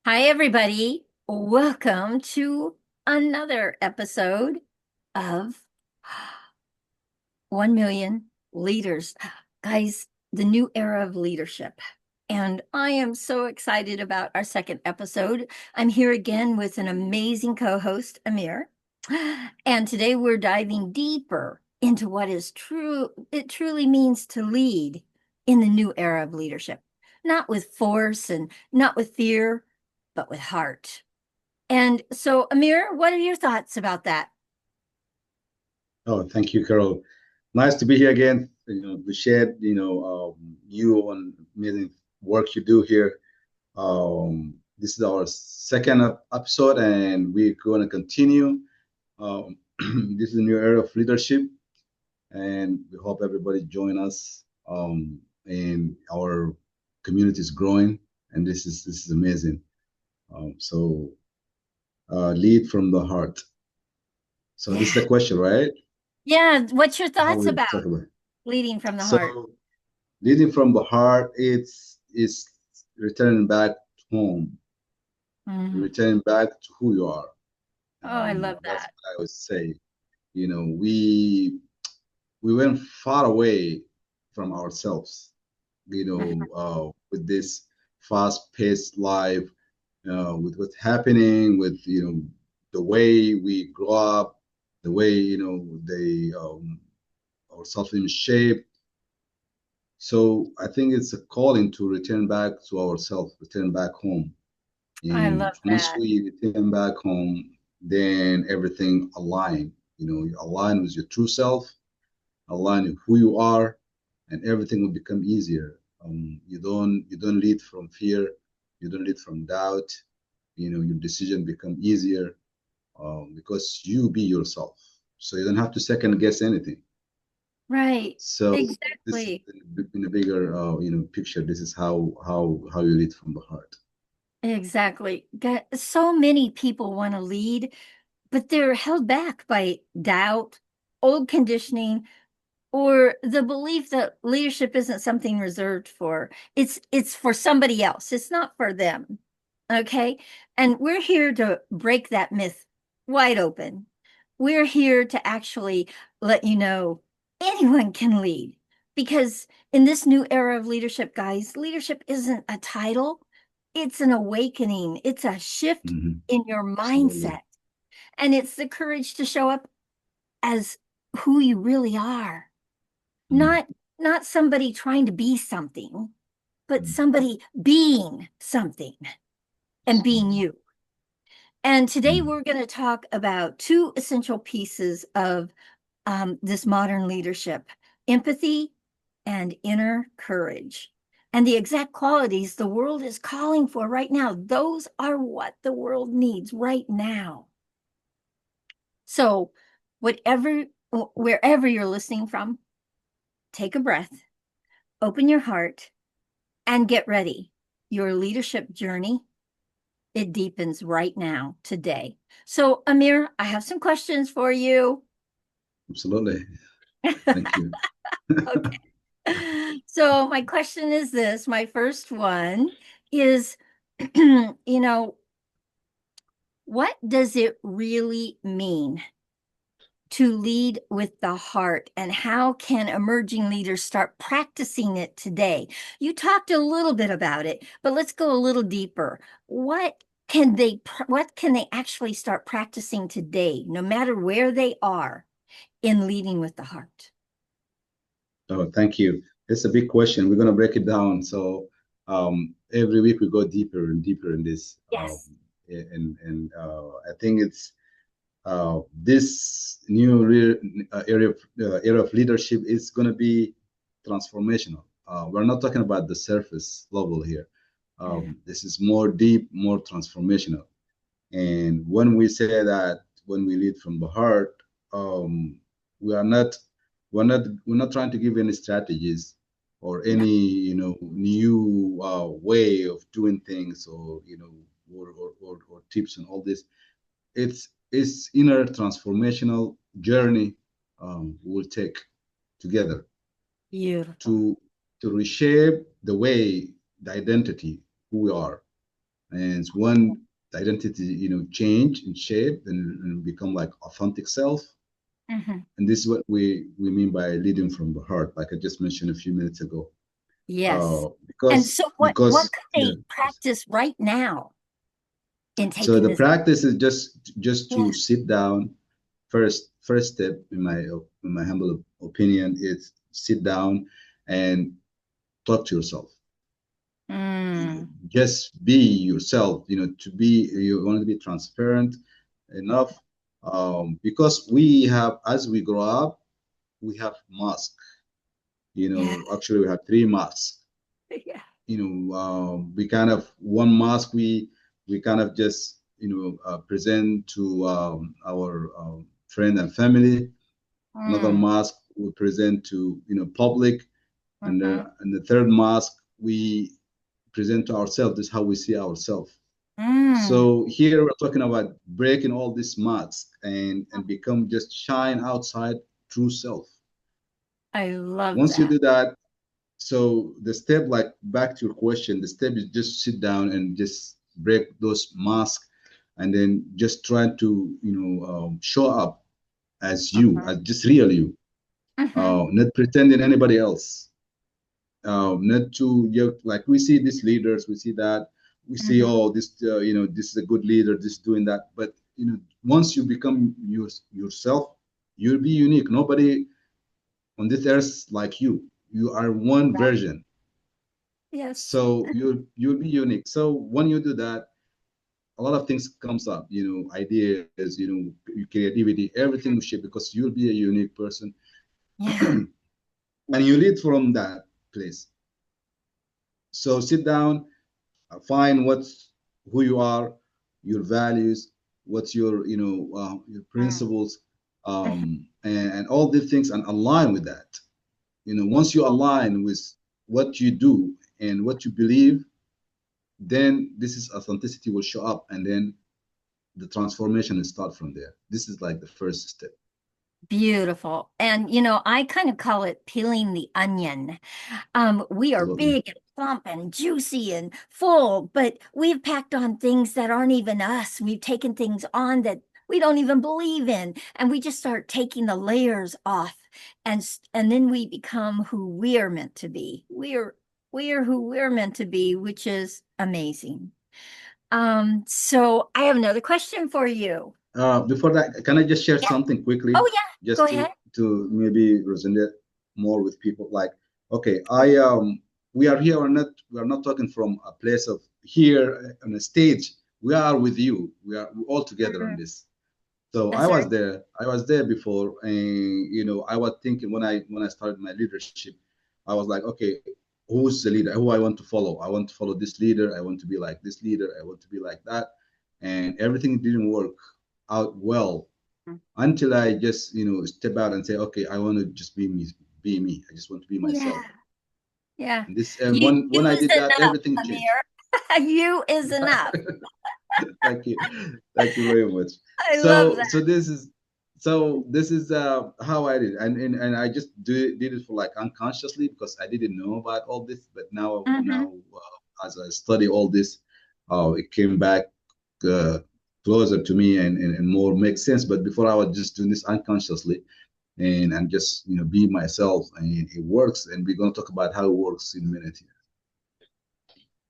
Hi, everybody. Welcome to another episode of 1 Million Leaders. Guys, the new era of leadership. And I am so excited about our second episode. I'm here again with an amazing co host, Amir. And today we're diving deeper into what it truly means to lead in the new era of leadership, not with force and not with fear, but with heart. And so, Amir, what are your thoughts about that? Oh, thank you, Carol. Nice to be here again. To share, you on amazing work you do here. This is our second episode, and we're going to continue. Um, this is a new era of leadership, and we hope everybody join us. And our community is growing, and this is amazing. Lead from the heart. So this is Yeah. the question, right? Yeah. What's your How thoughts we about talk about. leading from the heart? So leading from the heart, it's returning back home, Mm. returning back to who you are. Oh, I love That's that. what I would say. We went far away from ourselves. With this fast-paced life, with what's happening, with the way we grow up, the way they our self-image shape. So I think it's a calling to return back to ourselves, return back home. I And love once that. we return back home, then everything align. You align with your true self, align with who you are, and everything will become easier. You don't lead from fear, you don't lead from doubt. Your decision become easier because you be yourself. So you don't have to second guess anything. Right. So this is Exactly. in a bigger picture. This is how you lead from the heart. Exactly. So many people want to lead, but they're held back by doubt, old conditioning, or the belief that leadership isn't something reserved for it's for somebody else. It's not for them. Okay? And we're here to break that myth wide open. We're here to actually let you know anyone can lead, because in this new era of leadership, guys, leadership isn't a title, it's an awakening, it's a shift Hmm. in your Absolutely. mindset, and it's the courage to show up as who you really are, Mhm. not not somebody trying to be something, but Mhm. somebody being something and being Absolutely. you. And today Mhm. we're going to talk about two essential pieces of this modern leadership: empathy and inner courage. And the exact qualities the world is calling for right now, those are what the world needs right now. So, whatever, wherever you're listening from, take a breath, open your heart, and get ready. Your leadership journey, it deepens right now, today. So, Amir, I have some questions for you. Absolutely. Thank you. Okay. So, my question is this. My first one is, what does it really mean to lead with the heart, and how can emerging leaders start practicing it today? You talked a little bit about it, but let's go a little deeper. What can they actually start practicing today, no matter where they are, in leading with the heart? Oh, thank you. It's a big question. We're going to break it down. So every week we go deeper and deeper in this. Yes. And I think it's this new area of leadership is going to be transformational. We're not talking about the surface level here. This is more deep, more transformational. And when we say that, when we lead from the heart, um, we are not, we're not trying to give any strategies or No. any, new way of doing things, or or tips and all this. It's inner transformational journey we'll take together Beautiful. to reshape the way, the identity, who we are, And one identity, change and shape and become like authentic self. Mhm. And this is what we mean by leading from the heart, like I just mentioned a few minutes ago. Yes. And Because so what because could yeah. they practice right now in So taking the this? practice is just to Yes. sit down. First step in my humble opinion is sit down and talk to yourself. Mm. Just be yourself. To be you want to be transparent enough, because we have as we grow up we have masks. Yeah. Actually we have three masks. Yeah. We kind of one mask we kind of just present to our friend and family. Another Mm. mask we present to public, and Mhm. the third mask we present to ourselves. This is how we see ourselves. Mm. So here we're talking about breaking all these masks and become just shine outside true self. I love Once you that. do that, so the step, like back to your question, the step is just sit down and just break those masks, and then just try to show up as you, Mhm. as just real you, Mhm. not pretending anybody else. Not to like we see these leaders, we see that, we see, Mhm. oh, this this is a good leader, this doing that, but once you become yourself, you'll be unique. Nobody on this earth like you. You are one Right. version, Yes. so you'll be unique. So when you do that, a lot of things comes up, ideas, your creativity, everything will shape because you'll be a unique person, Yeah. and you lead from that place. So sit down, find what's who you are, your values, what's your Mm. principles, Mhm. and all these things, and align with that. Once you align with what you do and what you believe, then this is authenticity will show up, and then the transformation will start from there. This is like the first step. Beautiful. And I kind of call it peeling the onion. We are Absolutely. big and plump and juicy and full, but we've packed on things that aren't even us. We've taken things on that we don't even believe in, and we just start taking the layers off, and then we become who we're meant to be. We're who we're meant to be, which is amazing. So I have another question for you. Before that, can I just share Yeah. something quickly, Oh yeah. Go just to ahead. maybe resonate more with people? Like, okay, we are here. We are not talking from a place of here on a stage. We are with you. We are all together on Mhm. this. So I That's was right. there. I was there before, and I was thinking when I started my leadership, I was like, okay, who's the leader? Who I want to follow? I want to follow this leader. I want to be like this leader. I want to be like that, and everything didn't work out well until I just step out and say, okay, I want to just be me, be me. I just want to be Yeah. myself. Yeah. And You when I is did that, enough, everything changed. Amir. You is enough. Thank you. Thank you very much. I love So that. this is how I did, and I just did it for like unconsciously because I didn't know about all this, but Hmm. now as I study all this, it came back uh, closer to me and more makes sense. But before I was just doing this unconsciously, and just be myself, and it works, and we're going to talk about how it works in a minute here.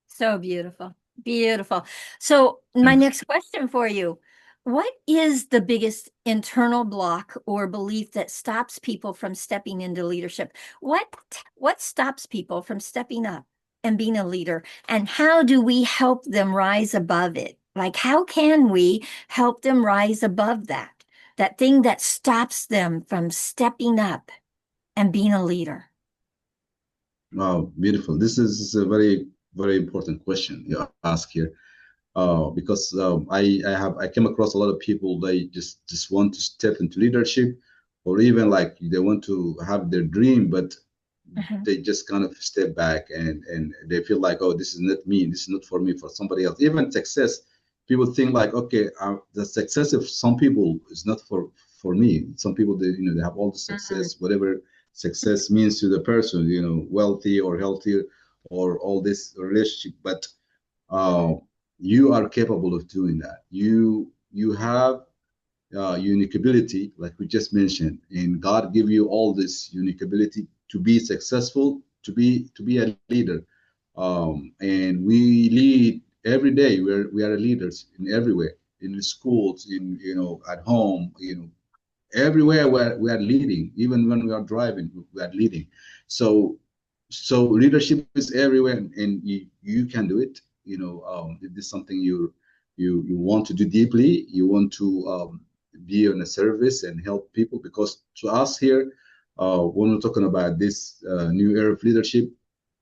So beautiful. Beautiful. So my Thanks. next question for you, what is the biggest internal block or belief that stops people from stepping into leadership? What stops people from stepping up and being a leader? And how do we help them rise above it? Like how can we help them rise above that? That thing that stops them from stepping up and being a leader. Wow, beautiful. This is a very important question you ask here. Because I came across a lot of people, they just want to step into leadership, or even like they want to have their dream, but Mhm. they just kind of step back, and they feel like, oh, this is not me, this is not for me, for somebody else. Even success, people think like, okay, the success of some people is not for me. Some people, they have all the Mhm. success, whatever success means to the person, wealthy or healthy, or all this relationship, but uh, Mhm. you are capable of doing that. You have unique ability, like we just mentioned, and God give you all this unique ability to be successful, to be a leader. And we lead every day. We are leaders in everywhere, in the schools, in at home, everywhere we are leading. Even when we are driving, we are leading. So so leadership is everywhere, and you can do it. If this is something you want to do deeply, you want to be on a service and help people. Because to us here, when we're talking about this new era of leadership,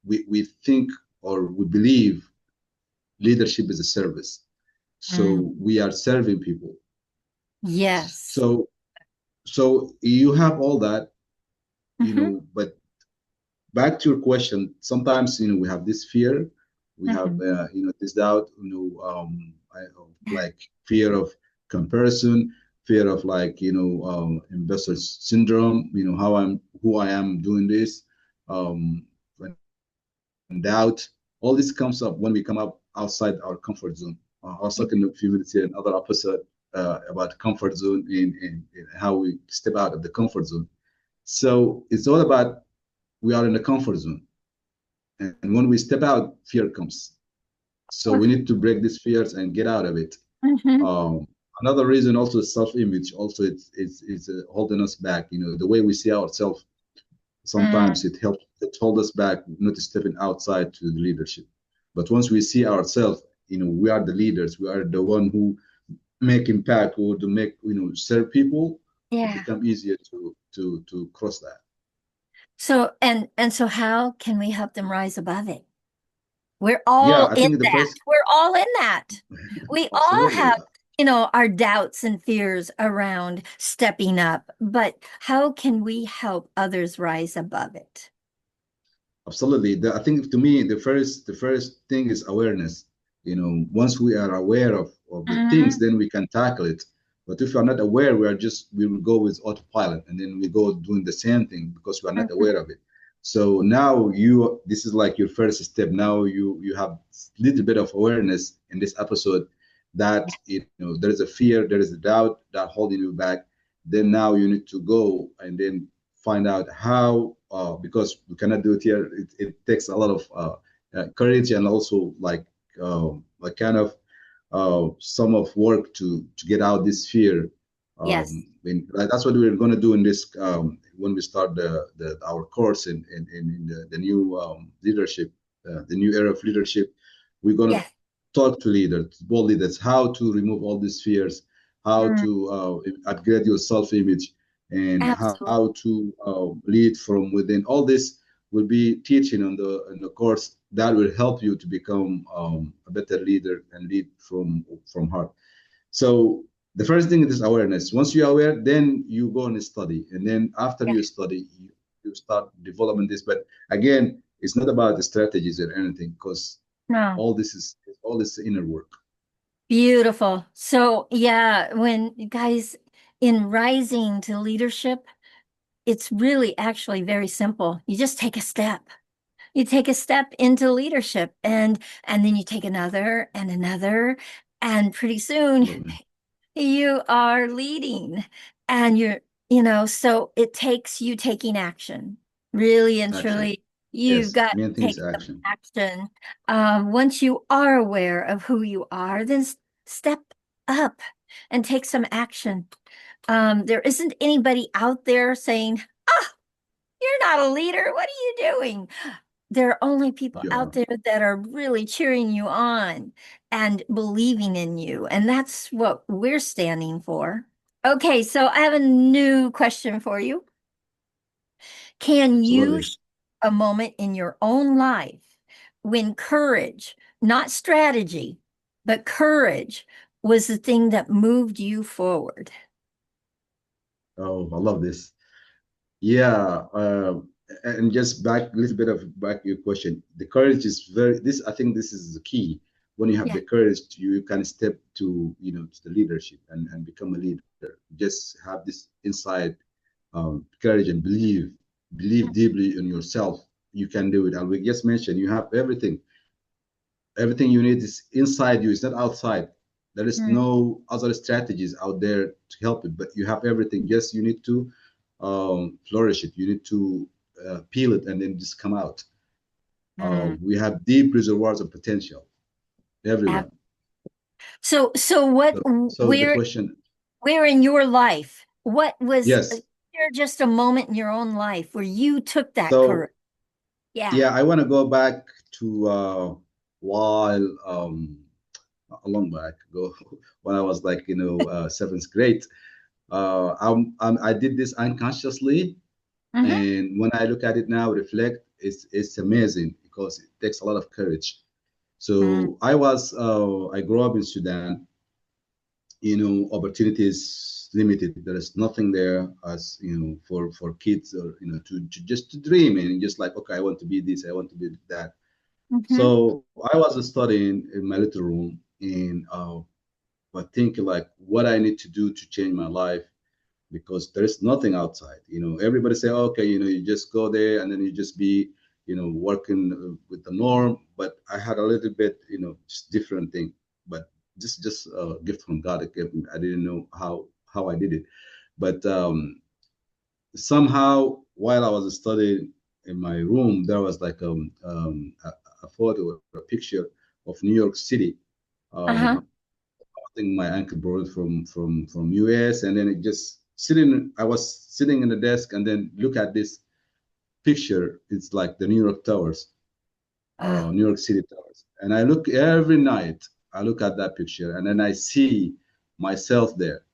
we think, or we believe, leadership is a service. Mm. So we are serving people. Yes. So you have all that, Hmm. but back to your question, sometimes we have this fear, we have Hmm. this doubt, like fear of comparison, fear of, like, imposter syndrome, who I am doing this, and doubt. All this comes up when we come up outside our comfort zone. I was talking a few minutes here in another episode about comfort zone, and how we step out of the comfort zone. So it's all about, we are in the comfort zone, and when we step out, fear comes. So we need to break these fears and get out of it. Hmm. Um, Another reason also is self-image. Also, it's holding us back. The way we see ourselves, Mm. sometimes it hold us back, not stepping outside to the leadership. But once we see ourselves, we are the leaders. We are the one who make impact, or to make, serve people. It Yeah. become easier to cross that. So how can we help them rise above it? We're Yeah, all I in think the that. first, We're all in that. We all absolutely. have, our doubts and fears around stepping up, but how can we help others rise above it? Absolutely. I think, to me, the first thing is awareness. Once we are aware of the things, Hmm. then we can tackle it. But if we are not aware, we will go with autopilot, and then we go doing the same thing because we are not Hmm. aware of it. So now this is like your first step. Now you have little bit of awareness in this episode, that there is a fear, there is a doubt that holding you back. Then now you need to go and then find out how, because we cannot do it here. It takes a lot of courage, and also, like kind of some of work to get out this fear. Yes. That's what we're going to do in this, when we start our course in the new leadership, the new era of leadership. We're going to Yes. talk to leaders, bold leaders, how to remove all these fears, how Mm. to upgrade your self-image, and Absolutely. how to lead from within. All this will be teaching on the course that will help you to become a better leader and lead from heart. So the first thing is awareness. Once you're aware, then you go and study, and then after Yeah. you study, you start developing this. But again, it's not about the strategies or anything, because No. all this inner work. Beautiful. So, yeah, when guys in rising to leadership, it's really actually very simple. You just take a step. You take a step into leadership, and then you take another and another, and pretty soon Absolutely. you are leading, and so it takes you taking action. Really and Action. truly, you've Yes, got to main thing is take some action. action. Once you are aware of who you are, then step up and take some action. There isn't anybody out there saying, "You're not a leader. What are you doing?" There are only people You out are. there that are really cheering you on and believing in you. And that's what we're standing for. Okay, so I have a new question for you. Can you Absolutely. share a moment in your own life when courage, not strategy, but courage was the thing that moved you forward? Oh, I love this. Yeah, and just back a little bit of back your question. The courage is very. This I think this is the key. When you have Yeah. the courage, you can step to the leadership and become a leader. Just have this inside courage, and believe deeply in yourself. You can do it. And we just mentioned you have everything. Everything you need is inside you. It's not outside. There is Mm, no other strategies out there to help it, but you have everything. Just you need to flourish it. You need to peel it and then just come out. mm. We have deep reservoirs of potential, Ab- everyone. so what, So the question, where in your life, what was, yes. there just a moment in your own life where you took that courage? So Yeah. yeah, I want to go back to while a long back ago when I was like seventh grade. I did this unconsciously, Mm-hmm. and when I look at it now, reflect, it's amazing because it takes a lot of courage. Mm, So I grew up in Sudan. Opportunities limited. There is nothing there as for kids or to just to dream and just like, okay, I want to be this, I want to be that. mm-hmm. So I was studying in my little room and but thinking like what I need to do to change my life because there is nothing outside. Everybody say, okay, you just go there and then you just be, working with the norm. But I had a little bit, just different thing. But just a gift from God. It gave me. I didn't know how I did it, but somehow while I was studying in my room, there was like a photo or a picture of New York City. Uh-huh. I think my uncle brought it from US, and then it just sitting. I was sitting in the desk, and then look at this picture. It's like the New York Towers, Oh. New York City Towers, and I look every night. I look at that picture, and then I see myself there.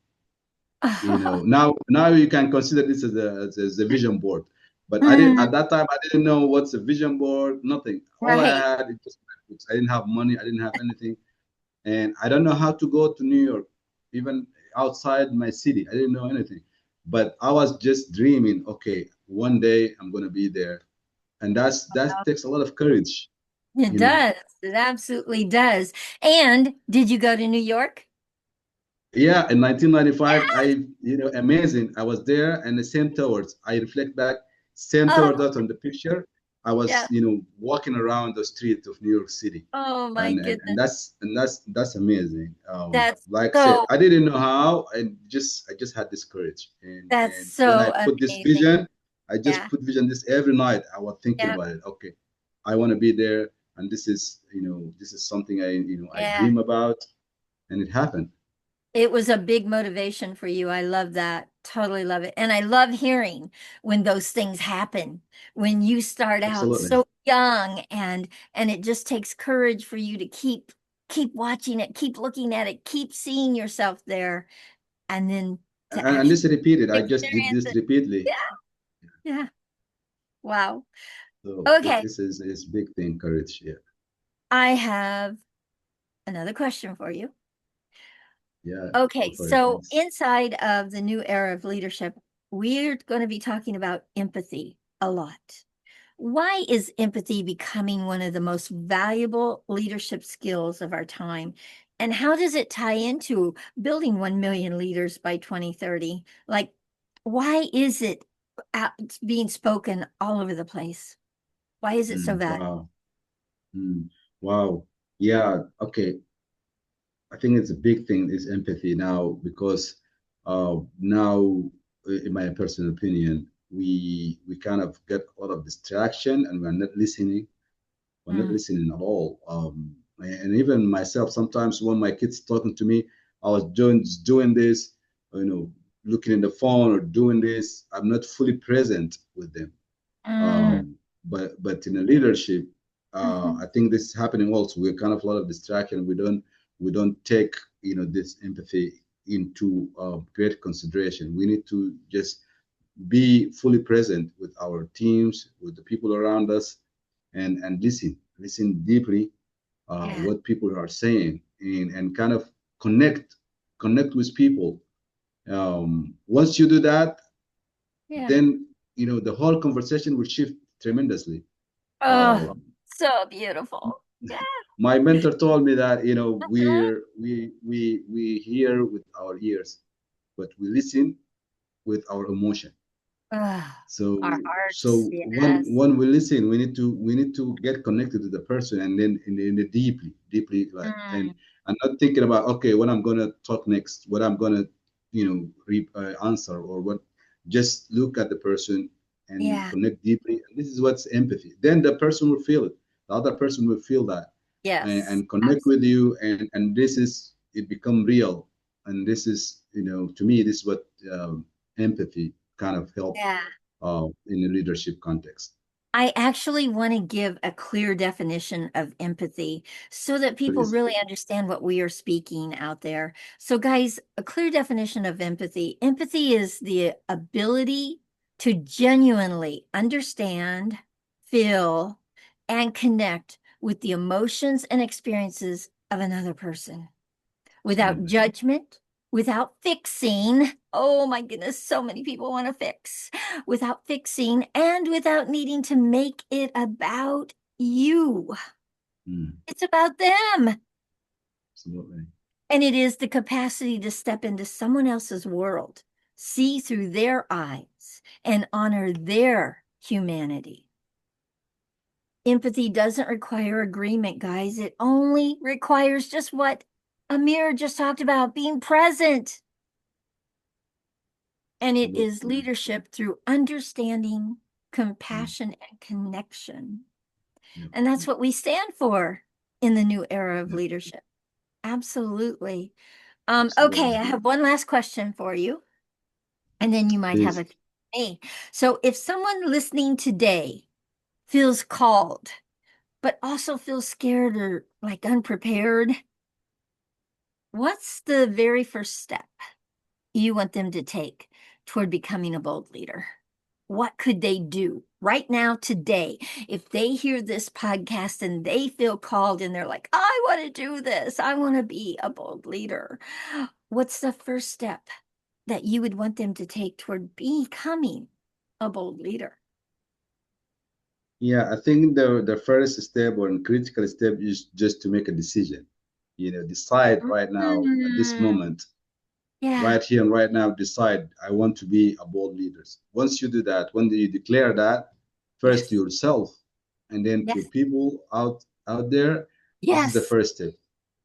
Now you can consider this as a vision board, but I didn't Mm, at that time. I didn't know what's a vision board. Nothing. All I right. had is just my books. I didn't have money. I didn't have anything. And I don't know how to go to New York, even outside my city. I didn't know anything, but I was just dreaming. Okay, one day I'm gonna be there, and that takes a lot of courage, It you know. does. It absolutely does. And did you go to New York? Yeah, in 1995, Yes. amazing. I was there, and the same towers. I reflect back, same tower Oh, that on the picture. I was, yeah. walking around the street of New York City, Oh my and goodness. that's amazing. That's Like I said, so, I didn't know how, and I just had this courage, that's and when so I put this amazing. vision, I just Yeah. put vision this every night. I was thinking Yeah. about it. Okay, I want to be there, and this is something I Yeah. dream about, and it happened. It was a big motivation for you. I love that. Totally love it. And I love hearing when those things happen, when you start out Absolutely. so young and it just takes courage for you to keep watching it, keep looking at it, keep seeing yourself there, and then to And actually this repeated. I just did experience this it. repeatedly. Yeah. Yeah. Wow. So Okay. this is big thing, courage. Yeah, I have another question for you. yeah. Go Okay, for it, so please. inside of the new era of leadership, we're going to be talking about empathy a lot. Why is empathy becoming one of the most valuable leadership skills of our time? And how does it tie into building 1 million leaders by 2030? Like, why is it it's being spoken all over the place? Why is it so valuable? Wow. Mm, wow. Yeah. Okay. I think it's a big thing is empathy now because now, in my personal opinion, we kind of get a lot of distraction and we're not listening. We're not Mm, listening at all. And even myself, sometimes when my kids talking to me, I was doing this, you know, looking in the phone or doing this. I'm not fully present with them. mm, But in the leadership, mhm. I think this is happening also. We're kind of a lot of distraction. We don't take this empathy into great consideration. We need to just be fully present with our teams, with the people around us, and listen deeply Yeah, what people are saying, and kind of connect with people. Once you do that, yeah. then the whole conversation will shift tremendously. Oh, Um, so beautiful. Yeah. my mentor told me that we hear with our ears, but we listen with our emotion. Ugh, our So hearts, so yes. when we listen, we need to get connected to the person, and then in the deeply, like, Mm, and not thinking about, okay, what I'm gonna talk next, what I'm gonna answer, or what. Just look at the person and yeah, connect deeply. And this is what's empathy. Then the person will feel it. The other person will feel that, yes, and connect absolutely. with you, and this is it become real. And this is, to me, this is what empathy kind of help Yeah. in a leadership context. I actually want to give a clear definition of empathy so that people Please. really understand what we are speaking out there. So, guys, a clear definition of empathy. Empathy is the ability to genuinely understand, feel, and connect with the emotions and experiences of another person without Absolutely. judgment, without fixing. Oh my goodness, so many people want to fix without fixing and without needing to make it about you. Mm, It's about them. absolutely. And it is the capacity to step into someone else's world, see through their eyes, and honor their humanity. Empathy doesn't require agreement, guys. It only requires just what Amir just talked about, being present. And it is Absolutely. leadership through understanding, Mm, compassion, and connection. yep, And that's yep, what we stand for in the new era of yep. leadership. Absolutely. Okay, Absolutely. I have one last question for you, and then you might have Please. a me. So if someone listening today feels called, but also feels scared or like unprepared, what's the very first step you want them to take toward becoming a bold leader? What could they do right now, today, if they hear this podcast and they feel called and they're like, I want to do this, I want to be a bold leader? What's the first step that you would want them to take toward becoming a bold leader? Yeah, I think the first step or critical step is just to make a decision. Decide right now at this Mm, moment, yeah, right here and right now, decide I want to be a bold leader. Once you do that, when you declare that, first to yes, yourself and then to yes, people out there, this is the yes, first step.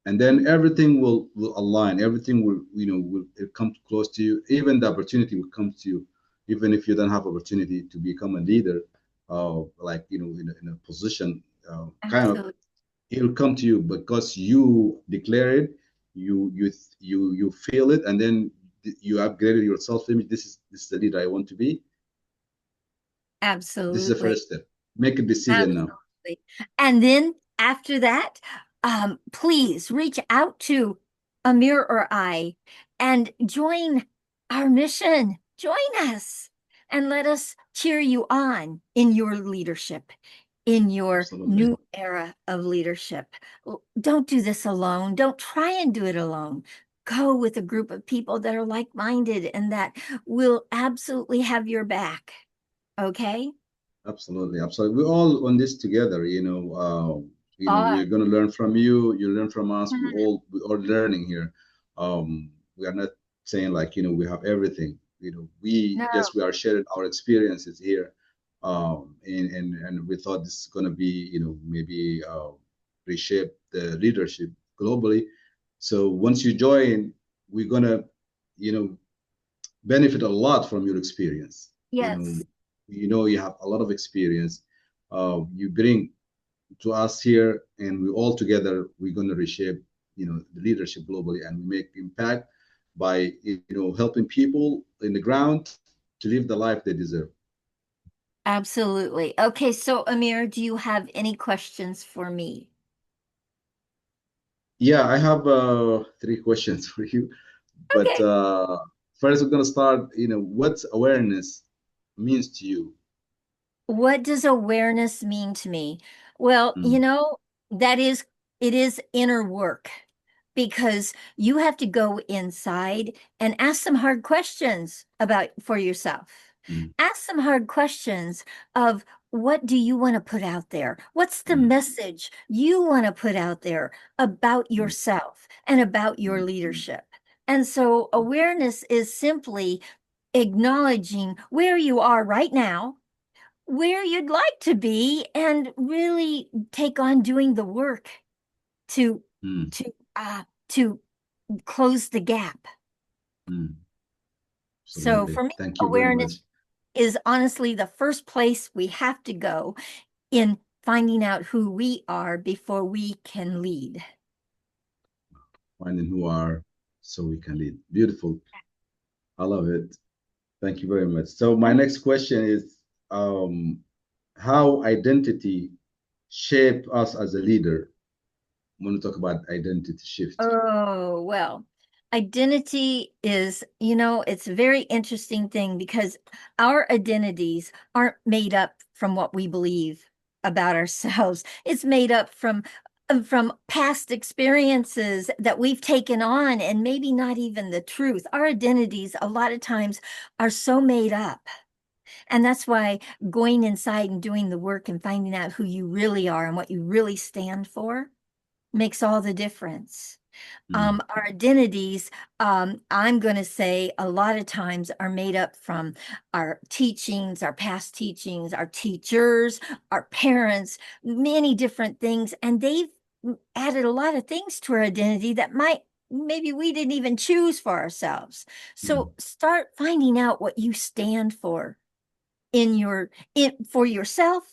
And then everything will align. Everything will it come close to you. Even the opportunity will come to you, even if you don't have opportunity to become a leader, like in a position, kind of, absolutely, it'll come to you because you declare it, you feel it, and then you upgraded your self-image. This is the leader I want to be. This is the absolutely. first step. Make a decision now. Absolutely. And then after that, please reach out to Amir or I and join our mission. Join us and let us cheer you on in your leadership, in your Absolutely. new era of leadership. Don't do this alone. Don't try and do it alone. Go with a group of people that are like-minded and that will absolutely have your back. Okay? Absolutely, absolutely. We're all on this together. We're Ah, gonna learn from you. You learn from us. We're all learning here. We are not saying like we have everything. We no. just we are sharing our experiences here. And we thought this is gonna be maybe reshape the leadership globally. So once you join, we're gonna you know benefit a lot from your experience. You know, Yes, you have a lot of experience. You bring to us here, and we all together we're going to reshape the leadership globally, and we make impact by helping people in the ground to live the life they deserve. absolutely. Okay, so Amir, do you have any questions for me? Yeah, I have three questions for you, but Okay. first we're going to start. What awareness means to you? What does awareness mean to me? Well, Mm, that is, it is inner work because you have to go inside and ask some hard questions about for yourself. mm, Ask some hard questions of what do you want to put out there? What's the mm, message you want to put out there about mm, yourself and about your mm, leadership? And so awareness is simply acknowledging where you are right now, where you'd like to be, and really take on doing the work to mm, to close the gap. mm. So Absolutely. for me, Thank you very much. awareness is honestly the first place we have to go in finding out who we are before we can lead. Finding who are so we can lead. Beautiful. I love it. Thank you very much. So my next question is um, how identity shape us as a leader when we talk about identity shift. Oh, well, identity is, it's a very interesting thing because our identities aren't made up from what we believe about ourselves. It's made up from past experiences that we've taken on and maybe not even the truth. Our identities a lot of times are so made up. And that's why going inside and doing the work and finding out who you really are and what you really stand for makes all the difference. Mm, Our identities, I'm going to say a lot of times are made up from our teachings, our past teachings, our teachers, our parents, many different things. And they've added a lot of things to our identity that maybe we didn't even choose for ourselves. mm, So start finding out what you stand for for yourself,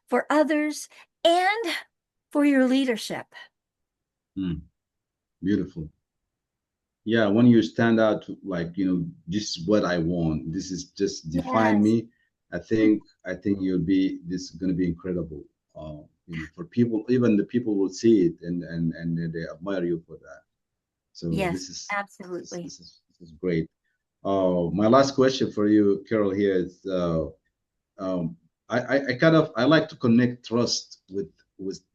for others, and for your leadership. mm. Beautiful. Yeah, when you stand out, like, this is what I want. This is just define Yes. me. I think you'll be this is going to be incredible. For people, even the people will see it and they admire you for that. So Yes, this is this, absolutely. this is this is great. My last question for you, Carol, here is um, I kind of I like to connect trust with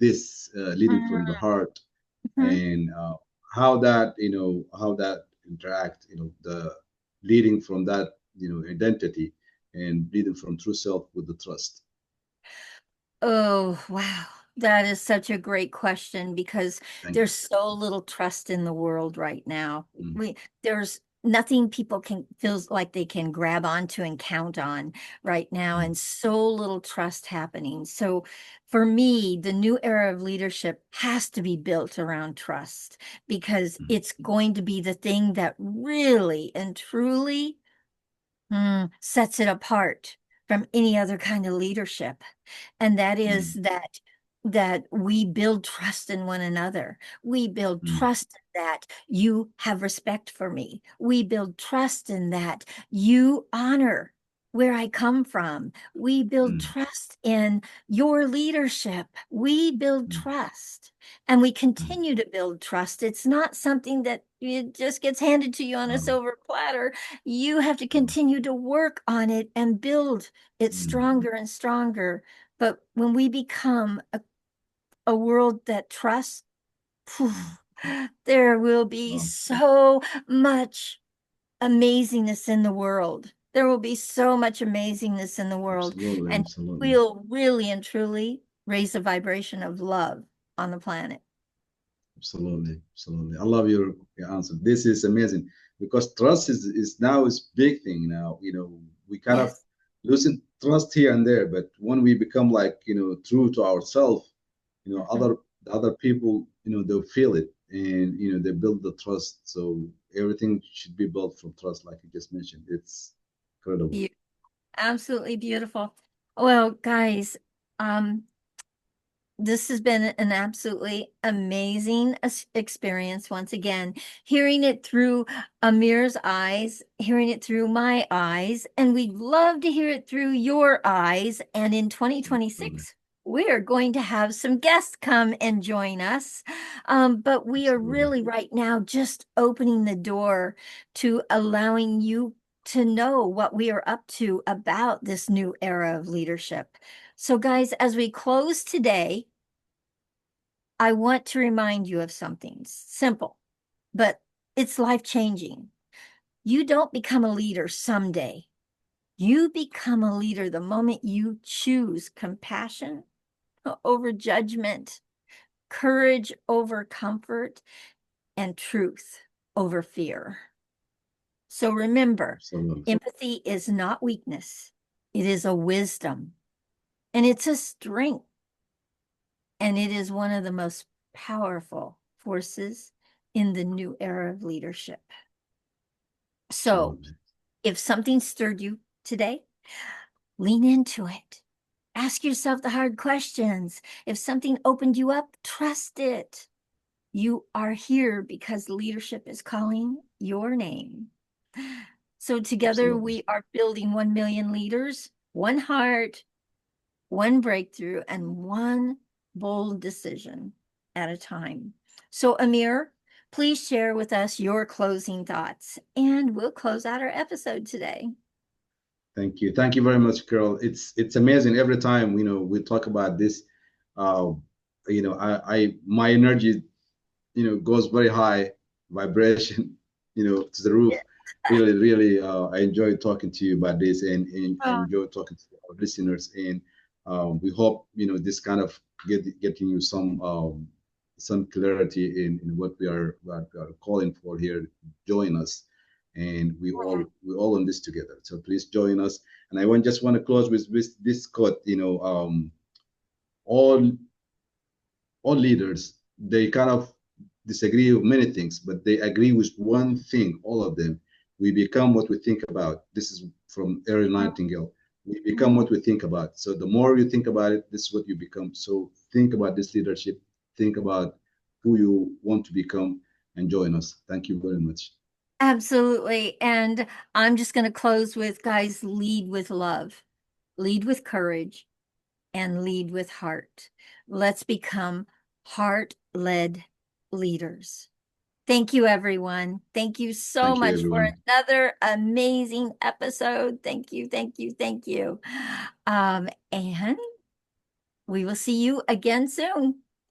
this leading from the heart Mhm. and how that interact, the leading from that, identity and leading from true self with the trust. Oh, wow. That is such a great question because Thank there's you. so little trust in the world right now. Mm, There's nothing people can feels like they can grab onto and count on right now, mm, and so little trust happening. So for me, the new era of leadership has to be built around trust because mm, it's going to be the thing that really and truly sets it apart from any other kind of leadership. And that is mm, that we build trust in one another. We build mm, trust that you have respect for me. We build trust in that you honor where I come from. We build mm, trust in your leadership. We build mm, trust and we mm. continue to build trust. It's not something that it just gets handed to you on a Um, silver platter. You have to um, continue to work on it and build it mm, stronger and stronger. But when we become a world that trusts, phew, mm. there will be Um, so much amazingness in the world. There will be so much amazingness in the world, absolutely, and absolutely. we'll really and truly raise the vibration of love on the planet. Absolutely, absolutely. I love your answer. This is amazing because trust is now is big thing now. We kind of Yes. losing trust here and there, but when we become like true to ourselves, Mhm. other people they'll feel it and they build the trust. So everything should be built from trust, like you just mentioned. It's incredible. Be- Absolutely beautiful. Well, guys, um, this has been an absolutely amazing experience once again, hearing it through Amir's eyes, hearing it through my eyes, and we'd love to hear it through your eyes. And in Absolutely, 2026, we are going to have some guests come and join us. But we are absolutely. really right now just opening the door to allowing you to know what we are up to about this new era of leadership. So, guys, as we close today, I want to remind you of something simple, but it's life changing. You don't become a leader someday. You become a leader the moment you choose compassion over judgment, courage over comfort, and truth over fear. So remember, Absolutely. empathy is not weakness, it is a wisdom and it's a strength. And it is one of the most powerful forces in the new era of leadership. So Absolutely. if something stirred you today, lean into it. Ask yourself the hard questions. If something opened you up, trust it. You are here because leadership is calling your name. So together Absolutely. we are building 1 million leaders, one heart, one breakthrough, and one bold decision at a time. So, Amir, please share with us your closing thoughts, and we'll close out our episode today. Thank you. Thank you very much, Carol. It's amazing every time, we talk about this. Uh, I my energy, goes very high vibration, to the roof. Really, really, I enjoy talking to you about this, and I Oh, enjoy talking to our listeners. And we hope, this kind of getting you some clarity in what we are calling for here. Join us, and we all on this together. So please join us. And I just want to close with this quote. All all leaders, they kind of disagree with many things, but they agree with one thing, all of them. We become what we think about. This is from Erin Nightingale. We become what we think about. So the more you think about it, this is what you become. So think about this leadership. Think about who you want to become and join us. Thank you very much. absolutely. And I'm just going to close with guys, lead with love, lead with courage, and lead with heart. Let's become heart led leaders. Thank you, everyone. Thank you so Thank you, much for everyone. another amazing episode. Thank you, thank you, thank you. And we will see you again soon.